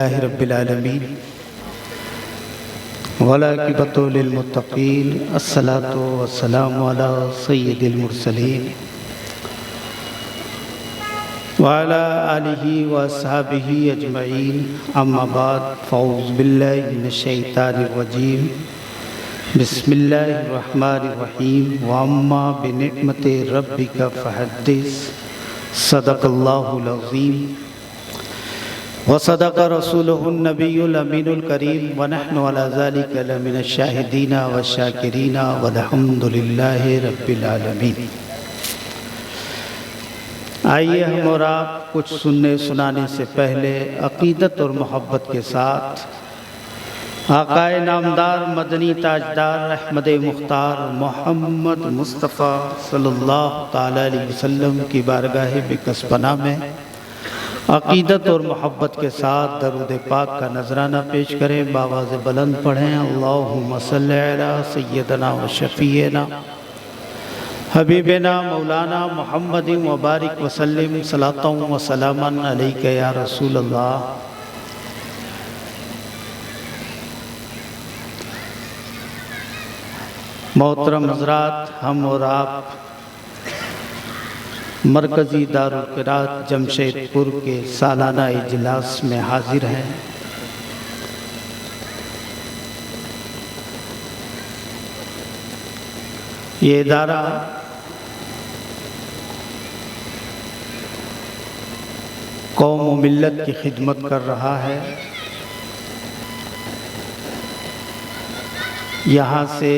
रब्बिल आलमीन वलाकिबतु लिल मुत्तक़ीन अस्सलातु वस्सलामु अला सय्यिदिल मुरसलीन व अला आलिहि व अस्हाबिहि अजमईन अम्मा बाद फ़ऊज़ु बिल्लाहि मिनश शैतानिर रजीम बिस्मिल्लाहिर रहमानिर रहीम व अम्मा बिनिअमति रब्बिका फ़हद्दिस सदक़ल्लाहुल अज़ीम व सदक़ रसूलुहुन नबियुल अमीनुल करीम व नहनु अला ज़ालिका लमिनश शाहिदीन व शाकिरीन वल्हम्दुलिल्लाहि रब्बिल आलमीन। आइए हम और आप कुछ सुनने सुनाने से पहले अक़ीदत और मोहब्बत के साथ आक़ाए नामदार मदनी ताजदार अहमद मुख्तार मोहम्मद मुस्तफ़ा सल्लल्लाहु तआला अलैहि वसल्लम की बारगाह बिकस्पना में अक़ीदत और मोहब्बत के साथ दरूद पाक का नजराना पेश करें। बावाज़ बुलंद पढ़ें अल्लाहुम्मा सल्लि अला सय्यदना व शफ़ीना हबीबना मौलाना मुहम्मदिन व बारिक वसल्लिम सलातन व सलामन अलैका या रसूल अल्लाह। मोहतरम हज़रात, हम और आप मरकज़ी दारुल क़िराअत जमशेदपुर के सालाना इजलास में हाजिर हैं। ये इदारा कौम व मिल्लत की खिदमत कर रहा है। यहाँ से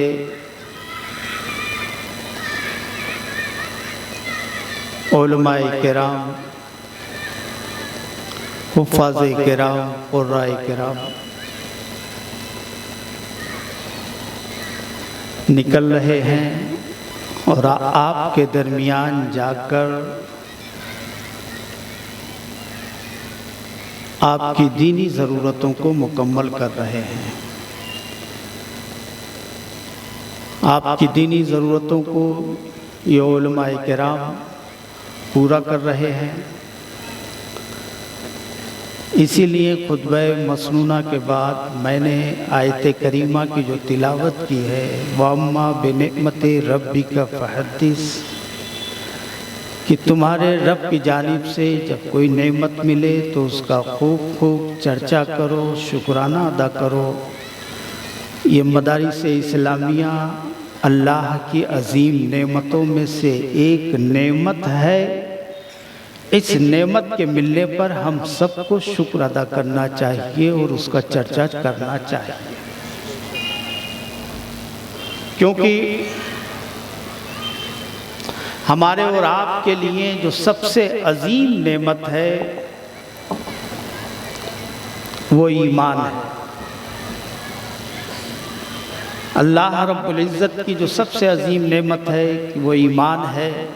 उलमाए किराम, हुफ़ाज़े किराम, क़ुर्राए किराम निकल रहे हैं और आपके दरमियान जाकर आपकी दीनी ज़रूरतों को मुकम्मल कर रहे हैं। आपकी दीनी ज़रूरतों को ये उलमाए किराम पूरा कर रहे हैं। इसीलिए खुतबा मसनूना के बाद मैंने आयत करीमा की जो तिलावत की है, वम्मा बिनिअमति रब्बिका फ़हद्दिस, कि तुम्हारे रब की जानिब से जब कोई नेमत मिले तो उसका खूब खूब चर्चा करो, शुक्राना अदा करो। ये मदारिस इस्लामिया अल्लाह की अज़ीम नेमतों में से एक नेमत है। इस नेमत के मिलने पर हम सबको शुक्र अदा करना चाहिए और उसका चर्चा करना चाहिए, क्योंकि हमारे और आपके लिए जो सबसे अजीम नेमत है वो ईमान है। अल्लाह रब्बुल इज़्ज़त की जो सबसे अजीम नेमत है कि वो ईमान है।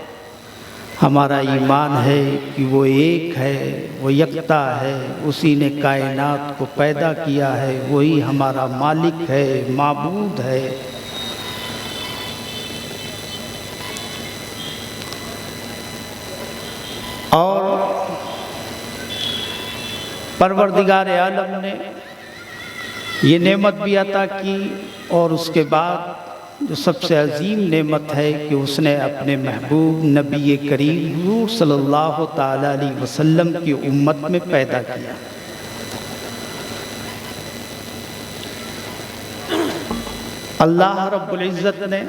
हमारा ईमान है कि वो एक है, वो यकता है, उसी ने कायनात को पैदा किया है, वही हमारा मालिक है, माबूद है। और परवरदिगार आलम ने ये नेमत भी अता की और उसके बाद जो सबसे अजीम नेमत है कि उसने अपने महबूब नबी करीम सल्लल्लाहु ताला अलैहि वसल्लम की उम्मत में पैदा किया। अल्लाह रब्बुल इज़्ज़त ने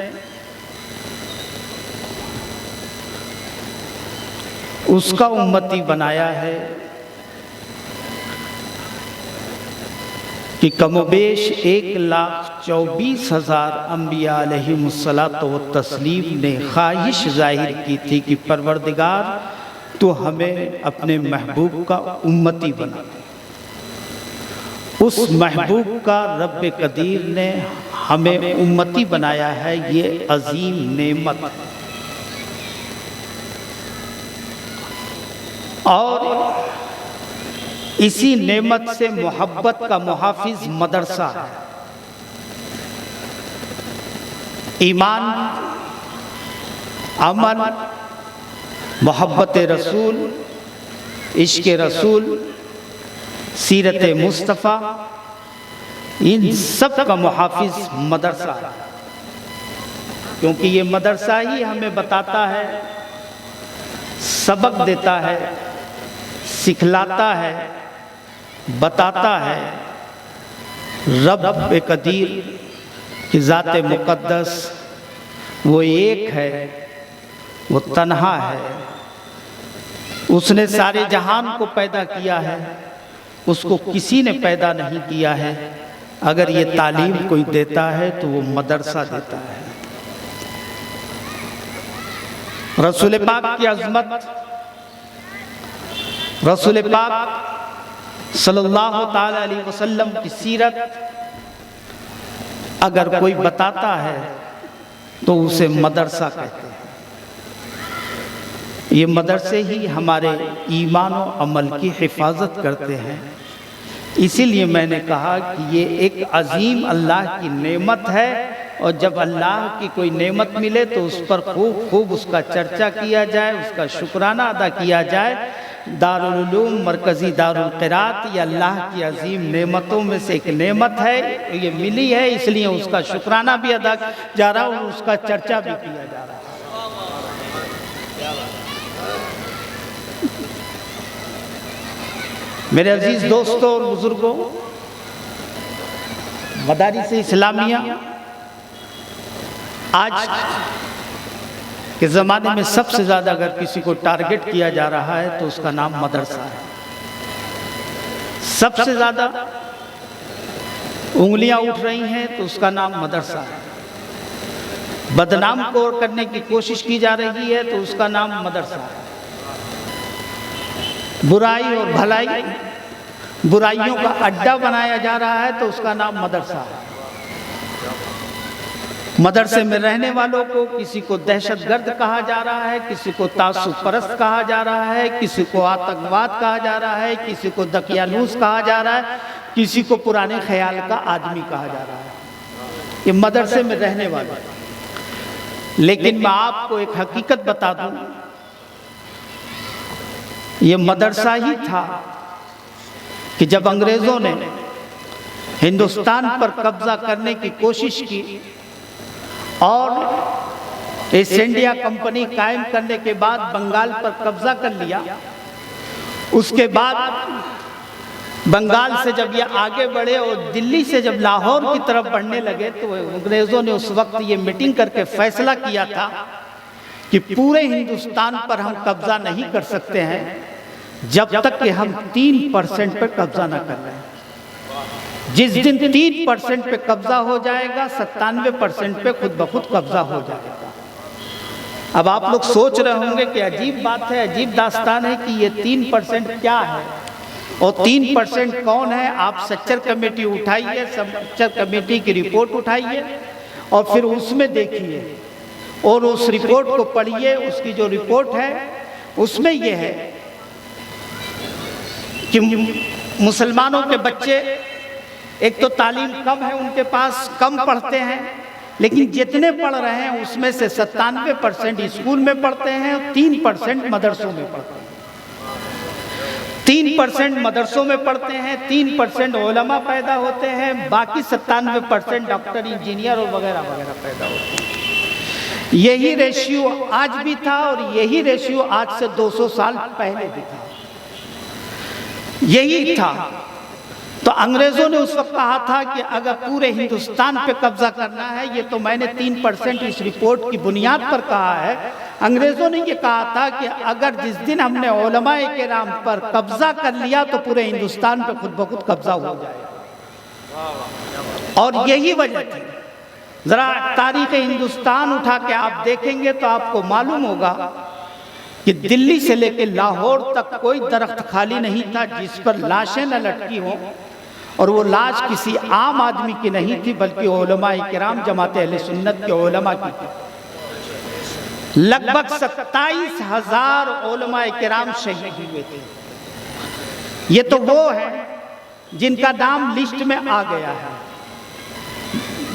उसका उम्मती बनाया है कि कमोबेश 1,24,000 अम्बिया अलैहिमुस्सलातो व तस्लीम ने ख्वाहिश जाहिर की थी कि परवरदिगार तो हमें अपने महबूब का उम्मती बना। उस महबूब का रब्बे कदीर ने हमें उम्मती बनाया है। ये अजीम नेमत और इसी नेमत से मोहब्बत का मुहाफिज मदरसा है। ईमान, अमन, मोहब्बत रसूल, इश्क़ रसूल, सीरत मुस्तफ़ा, इन सब का मुहाफिज मदरसा है, क्योंकि ये मदरसा ही हमें बताता है, सबक देता है, सिखलाता है, बताता है रब कदीर की ज़ात मुक़द्दस वो एक है, वो तन्हा है, उसने सारे जहान को पैदा किया है, उसको किसी ने पैदा नहीं किया है। अगर ये तालीम कोई देता है तो वो मदरसा देता है। रसूल पाक की अज़मत, रसूल पाक सल्लल्लाहु ताला अलैहि वसल्लम की सीरत अगर कोई बताता है तो उसे मदरसा कहते हैं। ये मदरसे ही हमारे ईमान और अमल की हिफाजत करते हैं। इसीलिए मैंने कहा कि ये एक अजीम अल्लाह की नेमत है, और जब अल्लाह की कोई नेमत मिले तो उस पर खूब खूब उसका चर्चा किया जाए, उसका शुक्राना अदा किया जाए। दारुल उलूम मरकज़ी दारुल क़िरात ये अल्लाह की अजीम नेमतों में से एक नेमत है, ये मिली है, इसलिए उसका शुक्राना भी अदा जा रहा है और उसका चर्चा भी किया जा रहा है। मेरे अजीज दोस्तों और बुजुर्गों, मदारिस इस्लामिया आज के ज़माने में सबसे ज़्यादा अगर किसी को टारगेट किया जा रहा है तो उसका नाम मदरसा है। सबसे ज़्यादा उंगलियां उठ रही हैं तो उसका नाम मदरसा है। बदनाम को करने की कोशिश की जा रही है तो उसका नाम मदरसा है। बुराई और भलाई, बुराइयों का अड्डा बनाया जा रहा है तो उसका नाम मदरसा है। मदरसे में रहने वालों को किसी को दहशतगर्द कहा जा रहा है, किसी को तासुब परस्त कहा जा रहा है, किसी को आतंकवाद कहा जा रहा है, किसी को दकियानूस कहा जा रहा है, किसी को पुराने ख्याल का आदमी कहा जा रहा है। ये मदरसे में रहने वाले। लेकिन मैं आपको एक हकीकत बता दूं, ये मदरसा ही था कि जब अंग्रेजों ने हिंदुस्तान पर कब्जा करने की कोशिश की और ईस्ट इंडिया कंपनी कायम करने के बाद बंगाल पर कब्जा कर लिया, उसके बाद बंगाल से जब ये आगे बढ़े और दिल्ली से जब लाहौर की तरफ बढ़ने लगे तो अंग्रेजों ने उस वक्त ये मीटिंग करके फैसला किया था कि पूरे हिंदुस्तान पर हम कब्जा नहीं कर सकते हैं जब तक कि हम 3% पर कब्जा न कर लें। जिस दिन 3% पे कब्जा हो जाएगा 97% पे खुद ब खुद कब्जा हो जाएगा। अब आप लोग सोच रहे होंगे कि अजीब बात है, अजीब दास्तान है कि ये 3% क्या है और 3% कौन है। आप सच्चर कमेटी उठाइए, सच्चर कमेटी की रिपोर्ट उठाइए और फिर उसमें देखिए और उस रिपोर्ट को पढ़िए। उसकी जो रिपोर्ट है उसमें यह है कि मुसलमानों के बच्चे एक तो तालीम कम है, उनके पास कम पढ़ते हैं, लेकिन जितने पढ़ रहे हैं उसमें से 97% स्कूल में पढ़ते हैं और 3% मदरसों में पढ़ते हैं। 3% मदरसों में पढ़ते हैं, 3% उलमा पैदा होते हैं, बाकी 97% डॉक्टर, इंजीनियर और वगैरह वगैरह पैदा होते हैं। यही रेशियो आज भी था और यही रेशियो आज से 200 साल पहले भी था, यही था। तो अंग्रेजों ने उस वक्त कहा था कि अगर पूरे हिंदुस्तान पे कब्जा करना है, ये तो मैंने 3% इस रिपोर्ट की बुनियाद पर कहा है। अंग्रेजों ने ये कहा था कि अगर जिस दिन हमने उलमाए किराम पर कब्जा कर लिया तो पूरे हिंदुस्तान पे खुद ब खुद कब्जा हो जाएगा। और यही वजह थी। जरा तारीख हिंदुस्तान उठा के आप देखेंगे तो आपको मालूम होगा कि दिल्ली से लेकर लाहौर तक कोई दरख्त खाली नहीं था जिस पर लाशें न लटकी हों, और वो लाश किसी आम आदमी की नहीं थी बल्कि उलमाए किराम जमात अहले सुन्नत के उलमा की थी। लगभग 27,000 उलमाए किराम शहीद हुए थे। ये तो वो है जिनका नाम लिस्ट में आ गया है,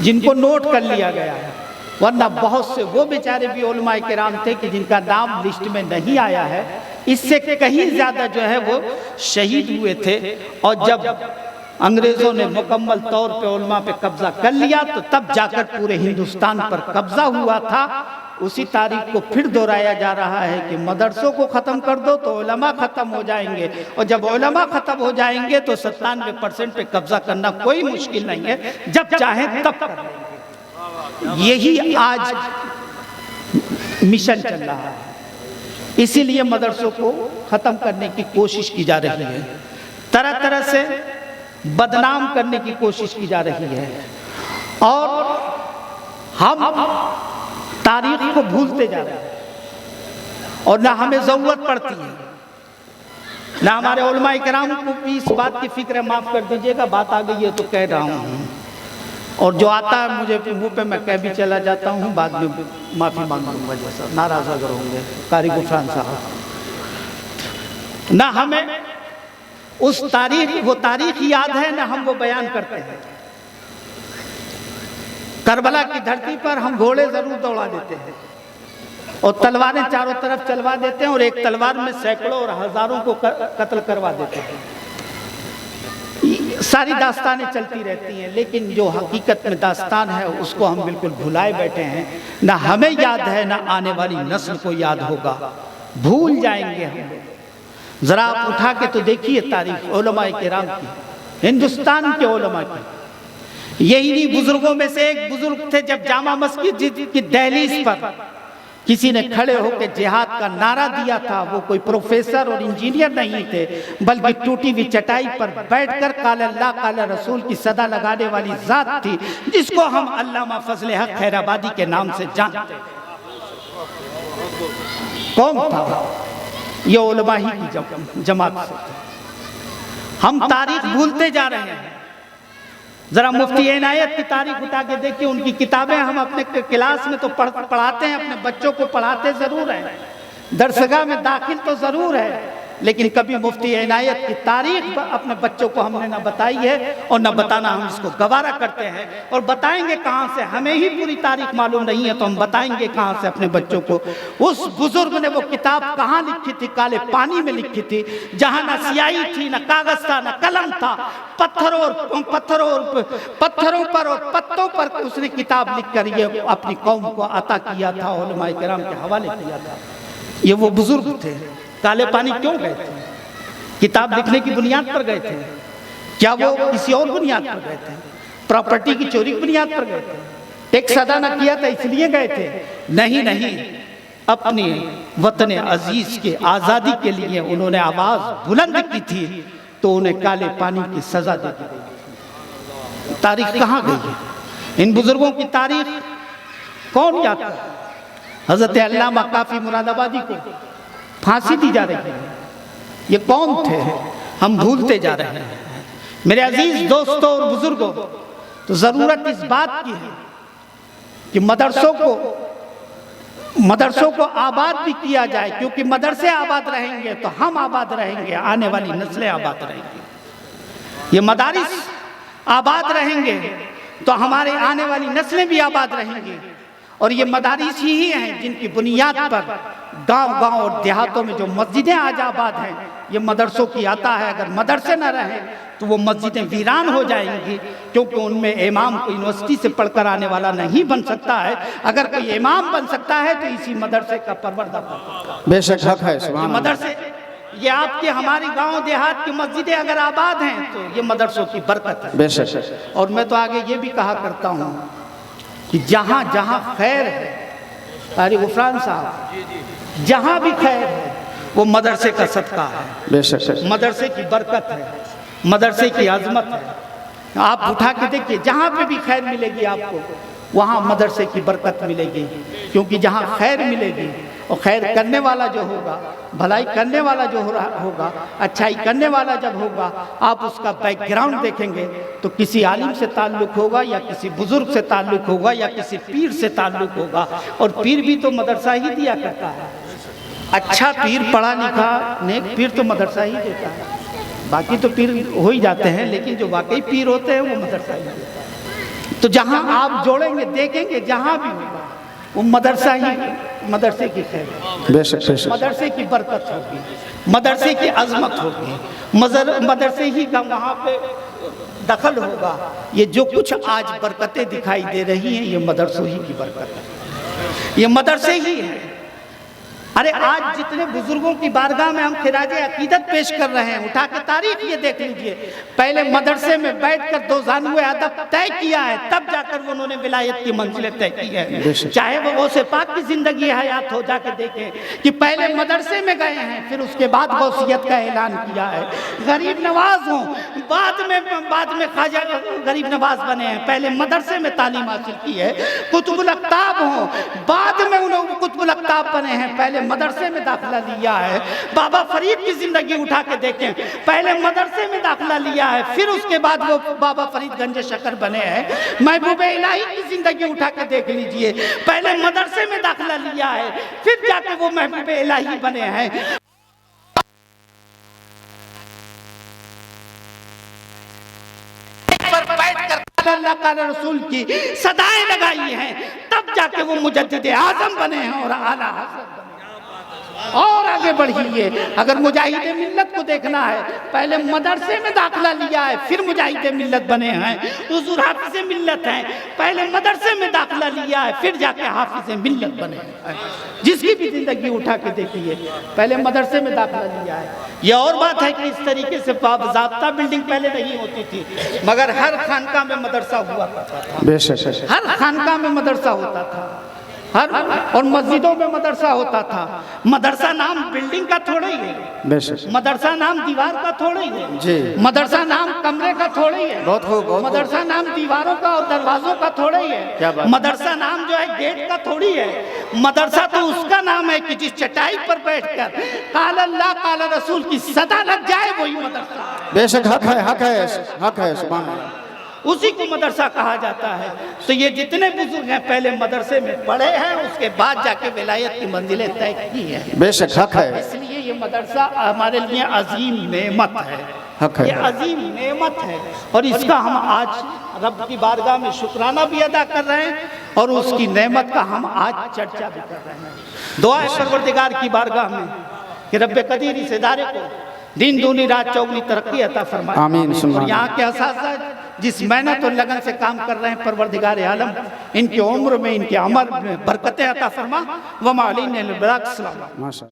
जिनको नोट कर लिया गया है, वरना बहुत से वो बेचारे भी उलमाए किराम थे कि जिनका नाम लिस्ट में नहीं आया है, इससे कहीं ज़्यादा जो है वो शहीद हुए थे। और जब अंग्रेज़ों ने मुकम्मल तौर पे उलमा पे कब्जा कर लिया तो तब जाकर पूरे हिंदुस्तान पर कब्जा हुआ था। उसी तारीख को फिर दोहराया जा रहा है कि मदरसों को ख़त्म कर दो तो उलमा ख़त्म हो जाएंगे, और जब उलमा ख़त्म हो जाएंगे तो 97% पे कब्जा करना कोई मुश्किल नहीं है, जब चाहें तब कर लेंगे। यही आज मिशन चल रहा है। इसीलिए मदरसों को ख़त्म करने की कोशिश की जा रही है, तरह तरह से बदनाम करने की कोशिश की जा रही है, और हम तारीख को भूलते जा रहे हैं और ना हमें ज़रूरत पड़ती है, ना हमारे उलमा इकराम को भी इस बात की फिक्र है। माफ़ कर दीजिएगा, बात आ गई है तो कह रहा हूँ, और जो आता है मुझे मुँह पे मैं कह भी चला जाता हूँ, बाद में माफ़ी मांग लूँगा जैसा नाराज़ अगर होंगे कारी गुफरान साहब। ना हमें उस वो तारीख याद है, ना हम वो बयान करते हैं। करबला की धरती पर हम घोड़े जरूर दौड़ा देते हैं और तलवारें चारों तरफ चलवा देते हैं, और एक तलवार में सैकड़ों और हजारों को कत्ल करवा देते हैं। सारी दास्तानें चलती रहती हैं, लेकिन जो हकीकत में दास्तान है उसको हम बिल्कुल भुलाए बैठे हैं। ना हमें याद है, ना आने वाली नस्ल को याद होगा, भूल जाएंगे हम। जरा आप उठा के तो देखिए तारीख उलमा किराम की, हिंदुस्तान के उलमा की। यही नहीं, बुजुर्गों में से एक बुजुर्ग थे, जब जामा मस्जिद की दहलीज पर किसी ने खड़े होकर जिहाद का नारा दिया था, वो कोई प्रोफेसर और इंजीनियर नहीं थे, बल्कि टूटी हुई चटाई पर बैठकर काला अल्लाह काला रसूल की सदा लगाने वाली जात थी, जिसको हम अल्लामा फजले हक खैराबादी के नाम से जानते। कौन था? ये उलमा ही की जमात से। हम तारीख भूलते जा रहे हैं। जरा मुफ्ती इनायत की तारीख उठा के देखिए, उनकी किताबें हम अपने क्लास में तो पढ़ाते हैं, अपने बच्चों को पढ़ाते जरूर हैं, दरसगाह में दाखिल तो जरूर है, लेकिन कभी मुफ्ती इनायत की तारीख अपने बच्चों को हमने ना बताई है, और ना बताना हम इसको गवारा करते हैं। और बताएंगे कहाँ से? हमें ही पूरी तारीख मालूम नहीं है तो हम बताएंगे कहाँ से अपने बच्चों को? उस बुजुर्ग ने वो किताब कहाँ लिखी थी? काले पानी में लिखी थी, जहाँ ना स्याही थी, ना कागज था, ना कलम था, पत्थरों पर और पत्तों पर उसने किताब लिखकर ये अपनी कौम को अता किया था, उलमाए किराम के हवाले किया था। ये वो बुजुर्ग थे। काले पानी क्यों गए थे? किताब लिखने की बुनियाद पर गए थे? क्या वो किसी और बुनियाद पर गए थे? प्रॉपर्टी की चोरी की बुनियाद पर गए थे? टैक्स अदा न किया था इसलिए गए थे? नहीं नहीं, अपने वतन अजीज के आज़ादी के लिए उन्होंने आवाज बुलंद की थी, तो उन्हें काले पानी की सजा दे दी गई। तारीख कहाँ गई है? इन बुजुर्गों की तारीख कौन याद करे? हजरत अल्लामा काफी मुरादाबादी को फांसी दी जा रही है। ये कौन थे? हम भूलते जा रहे हैं। मेरे अजीज दोस्तों और बुजुर्गों, तो जरूरत इस बात की है कि मदरसों को आबाद भी किया जाए, क्योंकि मदरसे आबाद रहेंगे तो हम आबाद रहेंगे, आने वाली नस्लें आबाद रहेंगी। ये मदारिस आबाद रहेंगे तो हमारे आने वाली नस्लें भी आबाद रहेंगी। और ये मदारिस ही हैं जिनकी बुनियाद पर गांव-गांव और देहातों में जो मस्जिदें आज आबाद हैं, ये मदरसों की आता है। अगर मदरसे न रहे तो वो मस्जिदें वीरान हो जाएंगी, क्योंकि उनमें इमाम को यूनिवर्सिटी से पढ़कर आने वाला नहीं बन सकता है। अगर कोई इमाम बन सकता है तो इसी मदरसे का परवरदा कर सकता है। बेशक हक है। सुभान अल्लाह। मदरसे ये आपके हमारी गांव देहात की मस्जिदें अगर आबाद हैं तो ये मदरसों की बरकत है। बेशक। और मैं तो आगे ये भी कहा करता हूँ कि जहाँ जहाँ खैर है, कारी गुफरान साहब, जहाँ भी खैर है वो मदरसे का सदका है। बेशक। मदरसे की बरकत है, मदरसे की आजमत है। आप उठा के देखिए, जहाँ पे भी खैर मिलेगी आपको, वहाँ मदरसे की बरकत मिलेगी। क्योंकि जहाँ खैर मिलेगी और खैर करने वाला जो होगा, भलाई करने वाला जो होगा, अच्छाई करने वाला जब होगा, आप उसका बैकग्राउंड देखेंगे तो किसी आलिम से ताल्लुक़ होगा, या किसी बुजुर्ग से ताल्लुक़ होगा, या किसी पीर से ताल्लुक़ होगा। और पीर भी तो मदरसा ही दिया करता है। अच्छा पीर, पढ़ा लिखा नेक पीर तो मदरसा ही देता है। बाकी तो पीर हो ही जाते हैं, लेकिन जो वाकई पीर होते हैं वो मदरसा ही देता है। तो जहाँ आप जोड़ेंगे, देखेंगे, जहाँ भी होगा वो मदरसे की खैर, बेशक बेशक, मदरसे की बरकत होगी, मदरसे की अजमत होगी, मदरसे ही का वहाँ पे दखल होगा। ये जो कुछ आज बरकतें दिखाई दे रही हैं, ये मदरसों ही की बरकत है, ये मदरसे ही है। अरे आज जितने बुजुर्गों की बारगाह में हम खिराजे अकीदत पेश कर रहे हैं, उठा के तारीख ये देख लीजिए, पहले मदरसे में बैठकर दो ज़ानुए अदब तय किया है, तब जाकर उन्होंने विलायत की मंजिलें तय की है। चाहे वो गौसे पाक की जिंदगी हयात हो, जाके देखें कि पहले मदरसे में गए हैं, फिर उसके बाद गौसियत का ऐलान किया है। गरीब नवाज हों, बाद में ख्वाजा गरीब नवाज बने हैं, पहले मदरसे में तालीम हासिल की है। कुतुबुल अक्ताब हों, बाद में उन्होंने कुतुबुल अक्ताब बने हैं, पहले मदरसे में दाखिला लिया है। बाबा फरीद की जिंदगी उठा के देखें, पहले मदरसे में दाखिला लिया है, फिर उसके बाद वो बाबा फरीद गंज शकर बने हैं। महबूब इलाही की जिंदगी उठा के देख लीजिए, पहले मदरसे में दाखिला लिया है, फिर जाके वो महबूब इलाही बने हैं। अल्लाह का रसूल की सदाएं लगाई हैं, तब जाके वो मुजद्दिद आजम बने हैं और आला हज़रत बने। और आगे बढ़िए, अगर मुजाहिद मिल्लत को देखना है, पहले मदरसे में दाखिला लिया है, फिर मुजाहिद मिल्लत बने हैं। हुजूर हाफिज़ मिल्लत हैं, पहले मदरसे में दाखिला लिया है, फिर जाके हाफिज़ मिल्लत बने हैं। जिसकी भी जिंदगी उठा के देखिए, पहले मदरसे में दाखिला लिया है। यह और बात है कि इस तरीके से बाज़ाब्ता बिल्डिंग पहले नहीं होती थी, मगर हर खानका में मदरसा हुआ करता था। बेशक, हर खानका में मदरसा होता था, हर और मस्जिदों में मदरसा होता था। मदरसा नाम बिल्डिंग का थोड़ा ही है, बेशक। मदरसा नाम दीवार का थोड़ा ही है जी। मदरसा नाम कमरे का थोड़ा ही है, बहुत खूब। मदरसा नाम दीवारों का और दरवाजों का थोड़ा ही है। क्या बात? मदरसा नाम जो है गेट का थोड़ी है। मदरसा तो उसका नाम है कि जिस चटाई पर बैठकर काल अल्लाह काल रसूल की सदा लग जाए, वही मदरसा है। बेशक, हक है, हक है, हक है, सुभान अल्लाह, उसी को मदरसा कहा जाता है। तो ये जितने बुजुर्ग हैं पहले मदरसे में पढ़े हैं, उसके बाद जाके विलायत की मंजिलें तय की है। बेशक, हक है। इसलिए ये मदरसा हमारे लिए अजीम नेमत है, हक है, ये अजीम नेमत है। और इसका हम आज रब की बारगाह में शुक्राना भी अदा कर रहे हैं और उसकी नेमत का हम आज चर्चा भी कर रहे हैं। दुआ है परवरदिगार की बारगाह में कि रब्बे कदीर इस इदारे को दिन दूनी रात चौगुनी तरक्की अता फरमाए, आमीन। और यहाँ के असातिज़ा जिस मेहनत और लगन से काम कर रहे हैं, परवरदिगार आलम इनकी उम्र में, इनके अमल में बरकतें अता फरमा। वमा अलैना इल्ला अल बलाग।